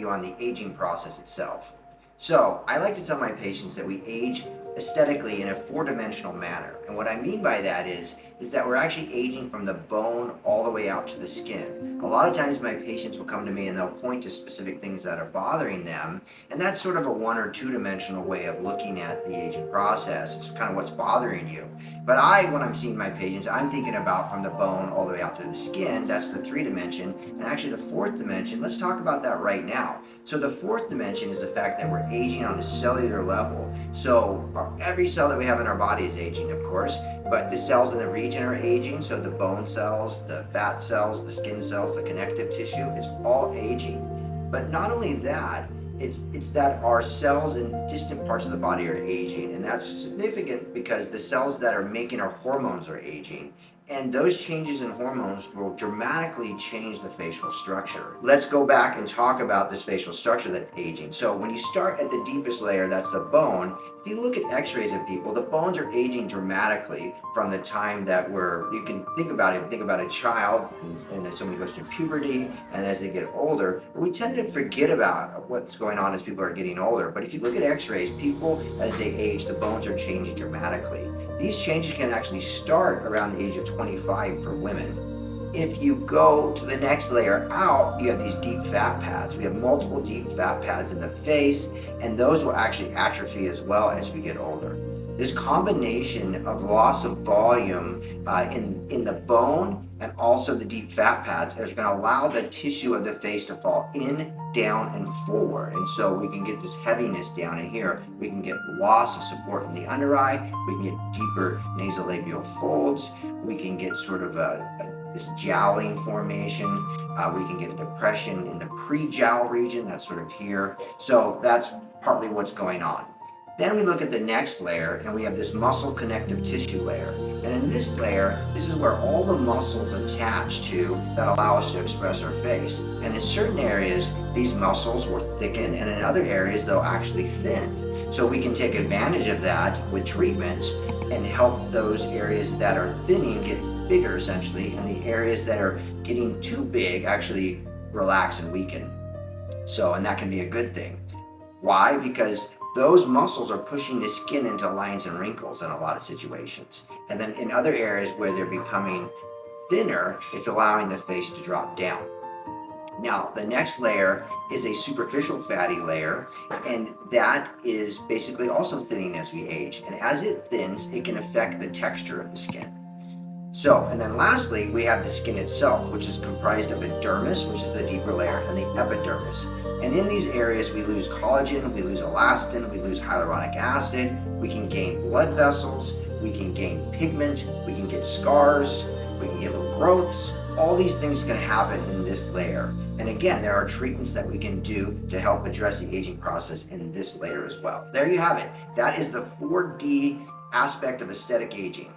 you on the aging process itself. So I like to tell my patients that we age aesthetically in a four-dimensional manner. And what I mean by that is that we're actually aging from the bone all the way out to the skin. A lot of times my patients will come to me and they'll point to specific things that are bothering them, and that's sort of a one or two dimensional way of looking at the aging process. It's kind of what's bothering you. But when I'm seeing my patients, I'm thinking about from the bone all the way out to the skin. That's the three dimension. And actually the fourth dimension, let's talk about that right now. So the fourth dimension is the fact that we're aging on a cellular level. So every cell that we have in our body is aging, of course, but the cells in the region are aging. So the bone cells, the fat cells, the skin cells, the connective tissue, it's all aging. But not only that, it's that our cells in distant parts of the body are aging, and that's significant because the cells that are making our hormones are aging. And those changes in hormones will dramatically change the facial structure. Let's go back and talk about this facial structure that's aging. So when you start at the deepest layer, that's the bone, if you look at x-rays of people, the bones are aging dramatically from the time that you can think about it, think about a child, and then somebody goes through puberty, and as they get older, we tend to forget about what's going on as people are getting older. But if you look at x-rays, people, as they age, the bones are changing dramatically. These changes can actually start around the age of 25 for women. If you go to the next layer out, you have these deep fat pads. We have multiple deep fat pads in the face, and those will actually atrophy as well as we get older. This combination of loss of volume in the bone and also the deep fat pads is going to allow the tissue of the face to fall in, down, and forward. And so we can get this heaviness down in here. We can get loss of support in the under eye. We can get deeper nasolabial folds. We can get sort of this jowling formation. We can get a depression in the pre-jowl region, that's sort of here. So that's partly what's going on. Then we look at the next layer, and we have this muscle connective tissue layer. And in this layer, this is where all the muscles attach to that allow us to express our face. And in certain areas, these muscles will thicken, and in other areas, they'll actually thin. So we can take advantage of that with treatments and help those areas that are thinning get bigger, essentially, and the areas that are getting too big actually relax and weaken. And that can be a good thing. Why? Because those muscles are pushing the skin into lines and wrinkles in a lot of situations. And then in other areas where they're becoming thinner, it's allowing the face to drop down. Now, the next layer is a superficial fatty layer, and that is basically also thinning as we age. And as it thins, it can affect the texture of the skin. And then lastly, we have the skin itself, which is comprised of a dermis, which is the deeper layer, and the epidermis. And in these areas, we lose collagen, we lose elastin, we lose hyaluronic acid, we can gain blood vessels, we can gain pigment, we can get scars, we can get little growths. All these things can happen in this layer. And again, there are treatments that we can do to help address the aging process in this layer as well. There you have it. That is the 4D aspect of aesthetic aging.